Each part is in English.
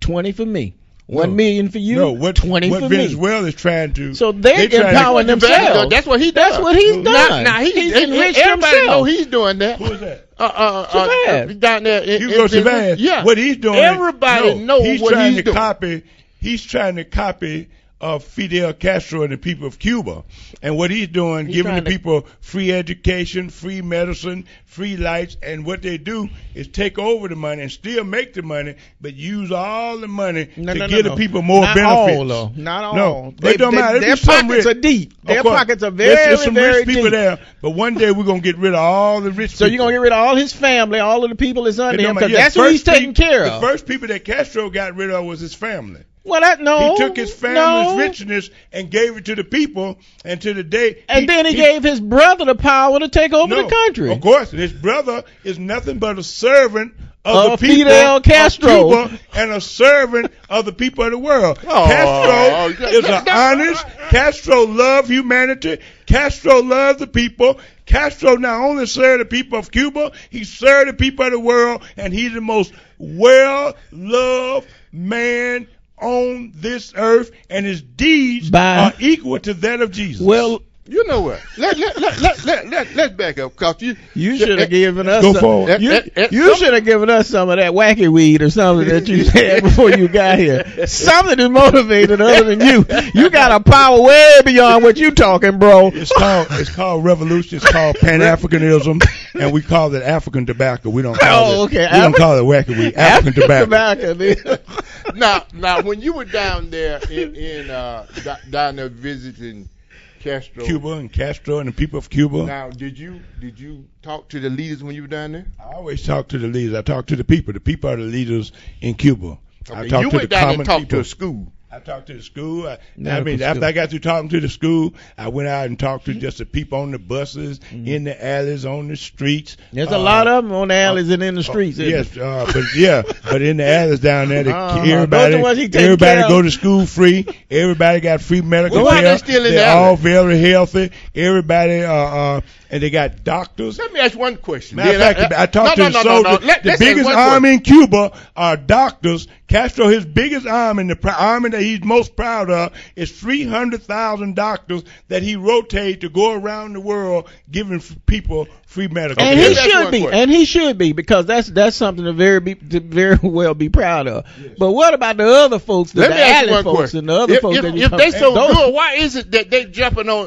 20 for me. 1 million for you. No, what 20 what for Venezuela me. is trying to. So they're empowering themselves. That's what he does. That's what he's done. Now he's enriched everybody himself. know he's doing that. Who is that? Shabazz. Down there in Hugo Chavez. Yeah. What he's doing. Everybody knows what he's doing. He's trying to copy Fidel Castro and the people of Cuba. And what he's doing, giving the people free education, free medicine, free lights, and what they do is take over the money and still make the money, but use all the money to give the people more benefits. Not all. No, they don't matter. Their pockets are deep. Their pockets are very, there's some very rich people deep. there, but one day we're going to get rid of all the rich people. So you're going to get rid of all his family, all of the people that's under him, because that's who he's taking care of. The first people that Castro got rid of was his family. Well, he took his family's richness and gave it to the people, and to the day. And then he gave his brother the power to take over the country. Of course, and his brother is nothing but a servant of the people Fidel Castro of Cuba and a servant of the people of the world. Castro is an honest. Castro loves humanity. Castro loves the people. Castro not only served the people of Cuba, he served the people of the world, and he's the most well-loved man on this earth, and his deeds are equal to that of Jesus. Well, you know what? Let's back up, cause you should have given us. Go forward. You should have given us some of that wacky weed or something that you had before you got here. Something that motivated other than you. You got a power way beyond what you talking, bro. It's called revolution. It's called Pan-Africanism, and we call it African tobacco. We don't call it. We don't call it wacky weed. African tobacco. Now, when you were down there down there visiting Castro, Cuba and Castro and the people of Cuba. Now, did you talk to the leaders when you were down there? I always talk to the leaders. I talk to the people. The people are the leaders in Cuba. Okay. I talk you to went the down common and talked people. to a school. I talked to the school. After I got through talking to the school, I went out and talked to just the people on the buses, in the alleys, on the streets. There's a lot of them on the alleys and in the streets. Yes, but in the alleys down there, everybody go to school free. Everybody got free medical care. They're all very healthy. Everybody, and they got doctors. Let me ask one question. Matter of fact, I talked to the soldiers. The biggest army in Cuba are doctors. Castro, his biggest army, the army that he's most proud of, is 300,000 doctors that he rotates to go around the world giving people free medical care. And he should be, because that's something to very well be proud of. Yes. But what about the other folks, the alley folks and the other folks that if they so good, why is it that they jumping on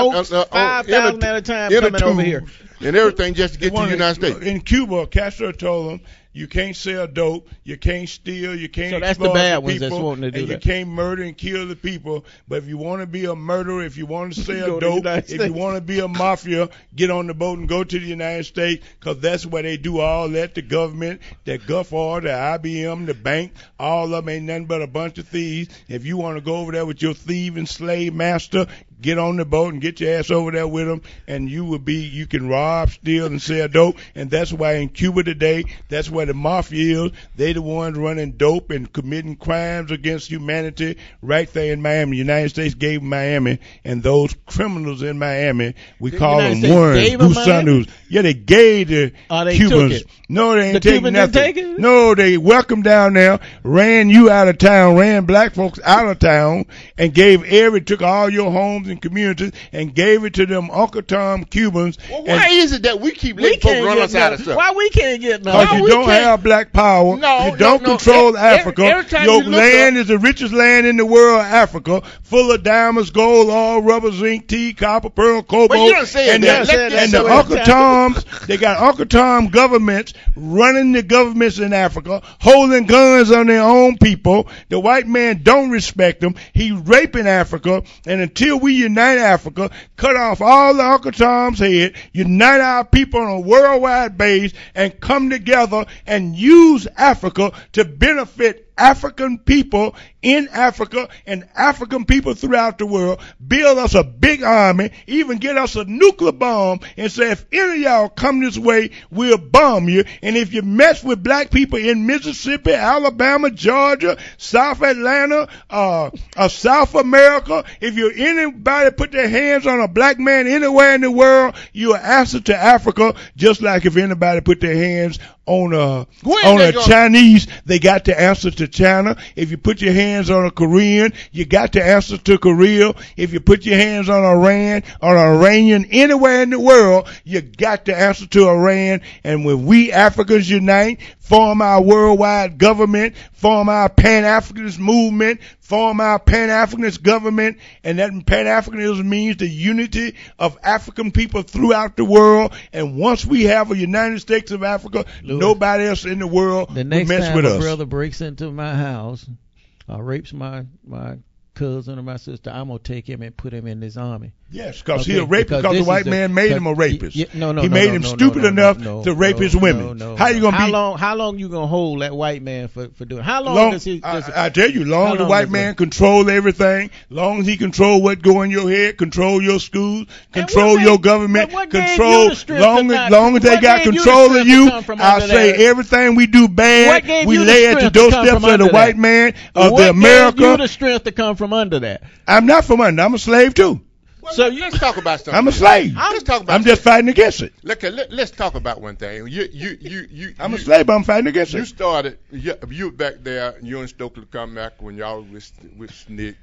boats 5,000 at a time coming over here and everything just to get to the United States? In Cuba, Castro told them, you can't sell dope, you can't steal, you can't exploit the people, that's wanting to do and that. You can't murder and kill the people. But if you want to be a murderer, if you want to sell dope, if you want to be a mafia, get on the boat and go to the United States, because that's where they do all that. The government, the Gulf, the IBM, the bank, all of them ain't nothing but a bunch of thieves. If you want to go over there with your thieving slave master, get on the boat and get your ass over there with them, and you can rob, steal, and sell dope. And that's why in Cuba today, that's where the mafia is. They the ones running dope and committing crimes against humanity right there in Miami. The United States gave Miami, and those criminals in Miami, we call them ones, gusanos. Yeah, they gave the Cubans. No, they ain't taking nothing. No, they welcomed down there, ran you out of town, ran black folks out of town, and took all your homes and communities and gave it to them Uncle Tom Cubans. Well, why is it that we keep letting folks run us out of stuff? Why we can't get nothing? Because you don't have black power. You don't control Africa. Your land is the richest land in the world, Africa, full of diamonds, gold, oil, rubber, zinc, tea, copper, pearl, cobalt. But you don't say and the Uncle Toms, they got Uncle Tom governments running the governments in Africa, holding guns on their own people. The white man don't respect them. He's raping Africa, and until we unite Africa, cut off all the Uncle Tom's head, unite our people on a worldwide base, and come together and use Africa to benefit African people in Africa and African people throughout the world, build us a big army, even get us a nuclear bomb and say, if any of y'all come this way, we'll bomb you. And if you mess with black people in Mississippi, Alabama, Georgia, South Atlanta, South America, if anybody put their hands on a black man anywhere in the world, you're an asset to Africa, just like if anybody put their hands a Chinese, they got to answer to China. If you put your hands on a Korean, you got to answer to Korea. If you put your hands on Iran or an Iranian anywhere in the world, you got to answer to Iran. And when we Africans unite, form our worldwide government, form our Pan-Africanist movement, form our Pan-Africanist government, and that Pan-Africanism means the unity of African people throughout the world. And once we have a United States of Africa, Louis, nobody else in the world will mess with us. The next time a brother breaks into my house, rapes my cousin or my sister, I'm going to take him and put him in this army. Yes, because he's a rapist because the white man made him a rapist. He made him stupid enough to rape his women. How you going to be? How long you going to hold that white man for doing? How long does he? I tell you, long as the white man control everything, long as he control what go in your head, control your schools, control your government, control, long as they got control of you, I say everything we do bad, we lay at the doorsteps of the white man of the America. What gave you the strength to come from under that? I'm not from under. I'm a slave too. Well, so let's talk about something. I'm a slave. I'm just fighting against it. Let's talk about one thing. I'm a slave, but I'm fighting against it. You started. You back there. You and Stokely come back when y'all was with SNCC.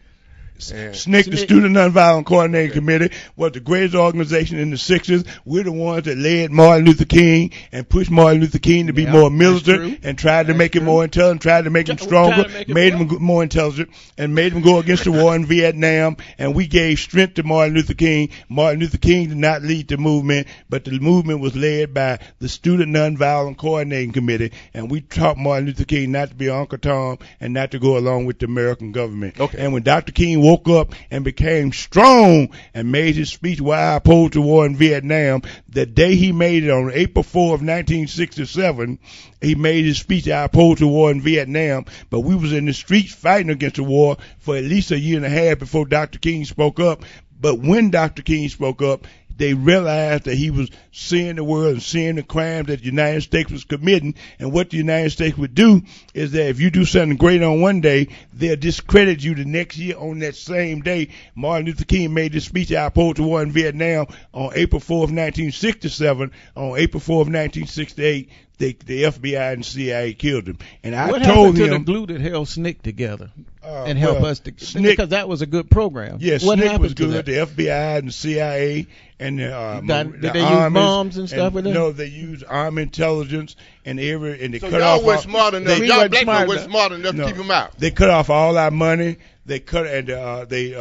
SNCC, the Student Nonviolent Coordinating Committee, was the greatest organization in the 60s. We're the ones that led Martin Luther King and pushed Martin Luther King to be more militant and tried to make him more intelligent, tried to make him stronger, made him more intelligent, and made him go against the war in Vietnam. And we gave strength to Martin Luther King. Martin Luther King did not lead the movement, but the movement was led by the Student Nonviolent Coordinating Committee. And we taught Martin Luther King not to be Uncle Tom and not to go along with the American government. Okay. And when Dr. King woke up and became strong and made his speech why I opposed the war in Vietnam, the day he made it on April 4 of 1967, he made his speech I opposed the war in Vietnam, but we was in the streets fighting against the war for at least a year and a half before Dr. King spoke up. But when Dr. King spoke up, they realized that he was seeing the world and seeing the crimes that the United States was committing. And what the United States would do is that if you do something great on one day, they'll discredit you the next year on that same day. Martin Luther King made this speech I opposed the war in Vietnam on April 4 of 1967. On April 4 of 1968, the FBI and CIA killed him. And I what told him. What happened to the glue that held SNCC together and help us to because that was a good program. Yes, what SNCC was good. The FBI and the CIA and did they use bombs and stuff with it? No, they used armed intelligence and they so cut y'all off. Were smart enough. Y'all black people were smart enough to keep them out. They cut off all our money. They cut and they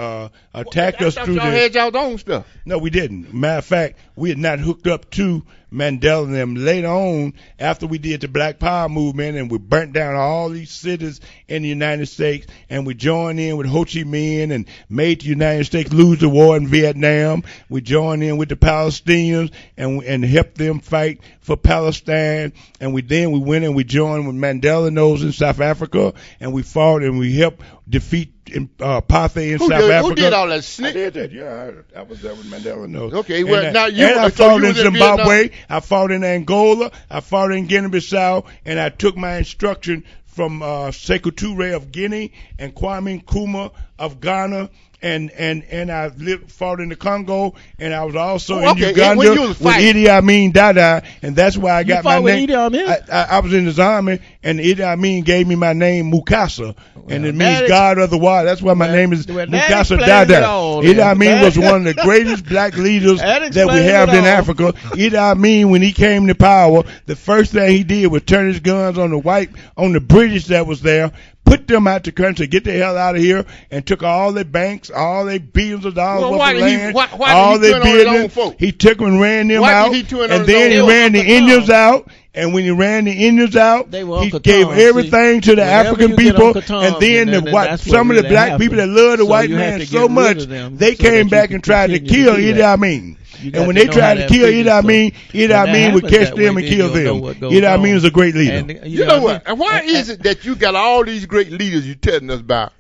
attacked us through. Y'all had y'all own stuff. No, we didn't. Matter of fact, we had not hooked up to Mandela and them. Later on, after we did the Black Power movement and we burnt down all these cities in the United States, and we joined in with Ho Chi Minh and made the United States lose the war in Vietnam. We joined in with the Palestinians and helped them fight for Palestine. And we went and we joined with Mandela and those in South Africa, and we fought and we helped defeat apartheid in South Africa. Who did all that? SNCC? I did that. Yeah, I was there with Mandela and those. Okay, well and now you. And I fought in Zimbabwe. Vietnam. I fought in Angola. I fought in Guinea-Bissau, and I took my instruction from Sekou Touré of Guinea and Kwame Nkrumah of Ghana. And I fought in the Congo, and I was also in Uganda with Idi Amin Dada, and that's why I got my name. I was in his army, and Idi Amin gave me my name Mukasa, and it means God of the water. That's why my name is Mukasa Dada. Idi Amin was one of the greatest black leaders that we have in Africa. Idi Amin, when he came to power, the first thing he did was turn his guns on the British that was there, put them out the country, get the hell out of here, and took all their banks, all their billions of dollars worth of land, all their business. He took them and ran them out, and then he ran the Indians out. And when he ran the Indians out, he gave everything to the African people, and then some of the black people that loved the white man so much, they came back and tried to kill Idi Amin. And when they tried to kill Idi Amin would catch them and kill them. Idi Amin was a great leader. You know what? And why is it that you got all these great leaders you're telling us about,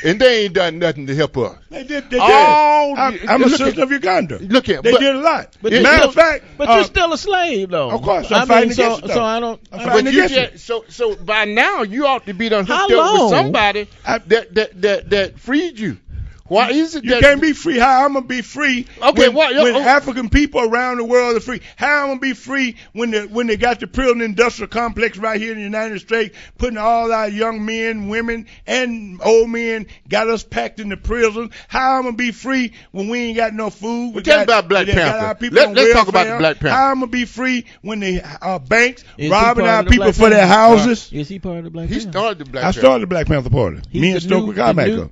and they ain't done nothing to help us? They did. I'm a citizen of Uganda. They did a lot. Matter of fact, but you're still a slave, though. Of course, I'm fighting against it. So I don't. So by now you ought to be done hooked up with somebody that freed you. Why is it you that can't be free? How I'm gonna be free? Okay, when African people around the world are free? How I'm gonna be free when they got the prison industrial complex right here in the United States, putting all our young men, women, and old men, got us packed in the prison? How I'm gonna be free when we ain't got no food? Tell me about Black Panther. Let's talk about the Black Panther. How I'm gonna be free when the banks robbing our people for their houses? Is he part of the Black Panther? He started the Black Panther. I started the Black Panther Party. Me and Stokely Carmichael.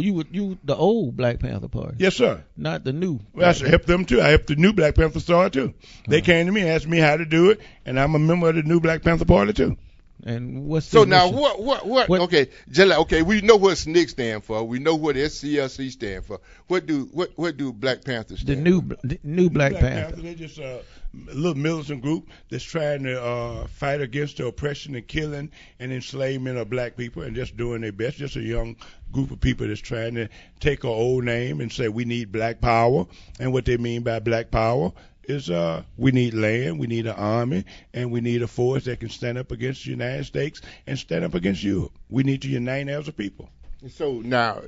You the old Black Panther Party. Yes, sir. Not the new. Well, I helped them too. I helped the new Black Panther start too. They came to me and asked me how to do it, and I'm a member of the new Black Panther Party too. And what's so now what? Okay, okay, we know what SNCC stand for. We know what SCLC stand for. What do Black Panther stand for? The new Black Panther. They're just a little militant group that's trying to fight against the oppression and killing and enslavement of black people, and just doing their best. Just a young group of people that's trying to take an old name and say we need black power. And what they mean by black power is we need land, we need an army, and we need a force that can stand up against the United States and stand up against Europe. We need to unite as a people. So now,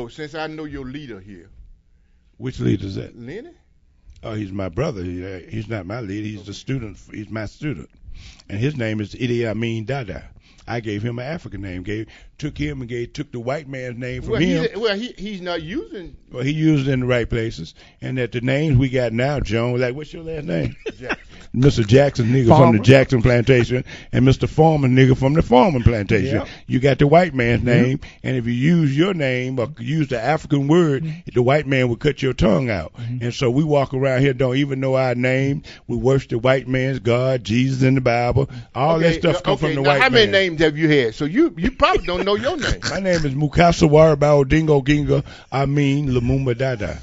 since I know your leader here. Which leader is that? Lenny? Oh, he's my brother. He's not my leader. He's the student. He's my student. And his name is Idi Amin Dada. I gave him an African name. Took him and took the white man's name from him. He's not using. Well, he used it in the right places. And that the names we got now, Joan, like, what's your last name? Jackson. Mr. Jackson, nigga from the Jackson plantation, and Mr. Foreman, nigga from the Foreman plantation. Yep. You got the white man's name, and if you use your name or use the African word, the white man will cut your tongue out. And so we walk around here, don't even know our name. We worship the white man's God, Jesus in the Bible. All that stuff comes from the white man. How many names have you had? So you probably don't know your name. My name is Mukasa Warabao Dingo Ginga Amin Lumumba Dada.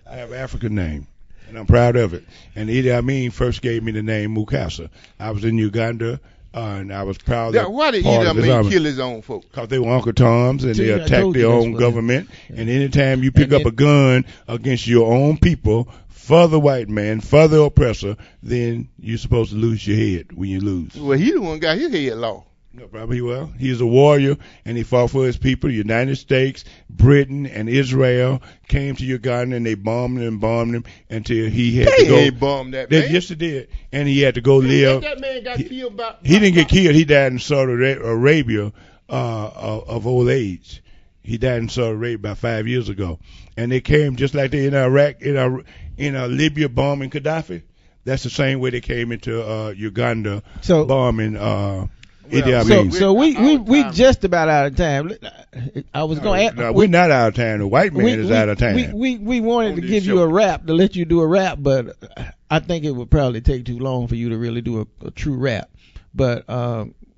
I have an African name, and I'm proud of it. And Idi Amin first gave me the name Mukasa. I was in Uganda, and I was proud of it. Why did Idi Amin kill his own folks? Because they were Uncle Toms, and they attacked their own government. And anytime you pick up a gun against your own people, for the white man, for the oppressor, then you're supposed to lose your head when you lose. Well, he the one got his head lost. No, probably well. He's a warrior, and he fought for his people. The United States, Britain, and Israel came to Uganda, and they bombed him until he had to go. They bombed that man. Yes, they did. And he had to go live. That man got killed by... He didn't get killed. He died in Saudi Arabia of old age. He died in Saudi Arabia about 5 years ago. And they came just like they in Iraq, in Libya bombing Gaddafi. That's the same way they came into Uganda bombing Idi Amin. So we just about out of time. I was going to ask. No, we're not out of time. The white man is out of time. We wanted to give you a rap, to let you do a rap, but I think it would probably take too long for you to really do a true rap. But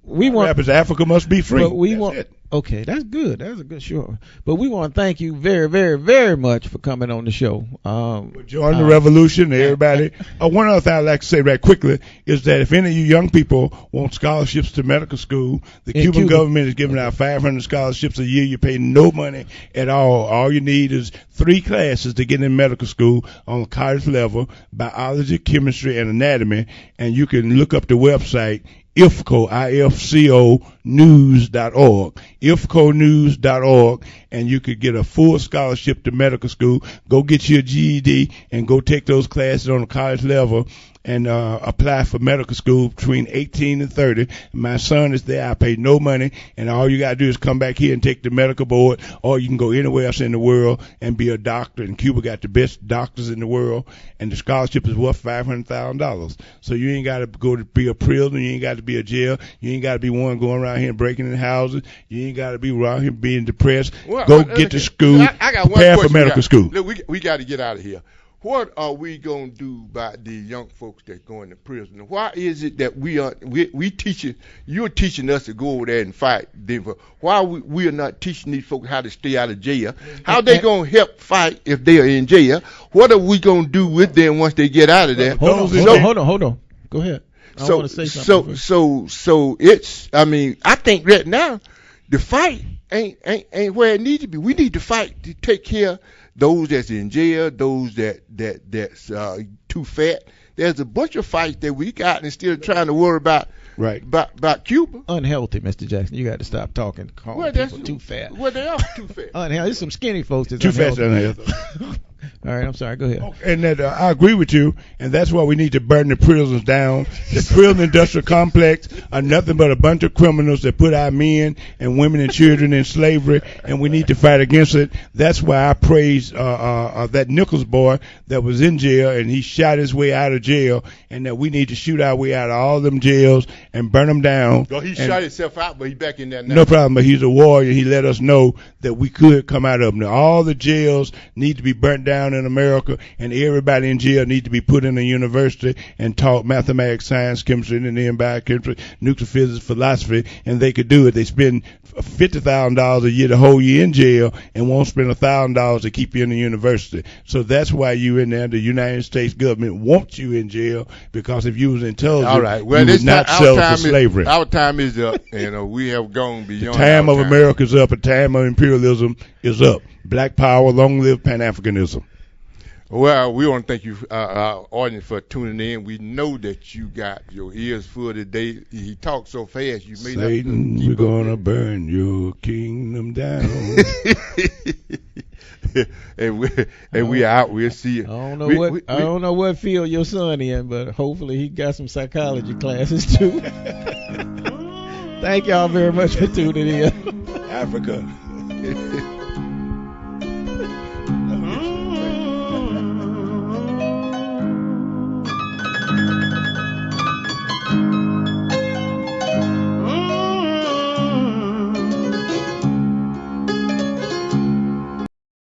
we want. Rap is Africa must be free. But we want. Okay, that's good. That's a good show. But we want to thank you very, very, very much for coming on the show. Join the revolution, everybody. One other thing I'd like to say right quickly is that if any of you young people want scholarships to medical school, the Cuban government is giving out 500 scholarships a year. You pay no money at all. All you need is 3 classes to get in medical school on college level, biology, chemistry, and anatomy. And you can look up the website, IFCO, IFCO news.org, ifconews.org, and you could get a full scholarship to medical school. Go get your GED and go take those classes on the college level and apply for medical school between 18 and 30. My son is there. I pay no money, and all you got to do is come back here and take the medical board, or you can go anywhere else in the world and be a doctor. And Cuba got the best doctors in the world, and the scholarship is worth $500,000. So you ain't got to go to be a prison. You ain't got to be a jail. You ain't got to be one going around here and breaking in houses. You ain't got to be around here being depressed. Get to school. I got one prepare for medical school. Look, we got to get out of here. What are we going to do about the young folks that go into prison? Why is it that we teaching, you're teaching us to go over there and fight Denver? Why we are not teaching these folks how to stay out of jail? How they going to help fight if they are in jail? What are we going to do with them once they get out of there? Hold on. Go ahead. I want to say something. So it's, I mean, I think right now the fight ain't where it needs to be. We need to fight to take care of those that's in jail, those that's too fat. There's a bunch of fights that we got instead of trying to worry about Right. About Cuba. Unhealthy, Mr. Jackson. You got to stop talking. Calling people too fat. Well, they are too fat. Unhealthy. There's some skinny folks that's too fat. All right, I'm sorry. Go ahead. And that I agree with you, and that's why we need to burn the prisons down. The prison industrial complex are nothing but a bunch of criminals that put our men and women and children in slavery, and we need to fight against it. That's why I praise that Nichols boy that was in jail, and he shot his way out of jail, and that we need to shoot our way out of all them jails and burn them down. Well, he shot himself out, but he's back in there now. No problem, but he's a warrior. He let us know that we could come out of them. Now, all the jails need to be burnt down in America, and everybody in jail need to be put in a university and taught mathematics, science, chemistry, and then biochemistry, nuclear physics, philosophy, and they could do it. They spend $50,000 a year the whole year in jail and won't spend $1,000 to keep you in the university. So that's why you in there. The United States government wants you in jail, because if you was intelligent, all right. Well, you would not sell for slavery. Our time is up, and we have gone beyond. The time of America is up. The time of imperialism is up. Black power, long live Pan-Africanism. Well, we want to thank you, our audience, for tuning in. We know that you got your ears full today. He talked so fast, you may Satan, not. We're gonna burn your kingdom down. and we out. We'll see you. I don't know what field your son in, but hopefully he got some psychology classes too. Thank y'all very much for tuning in. Africa.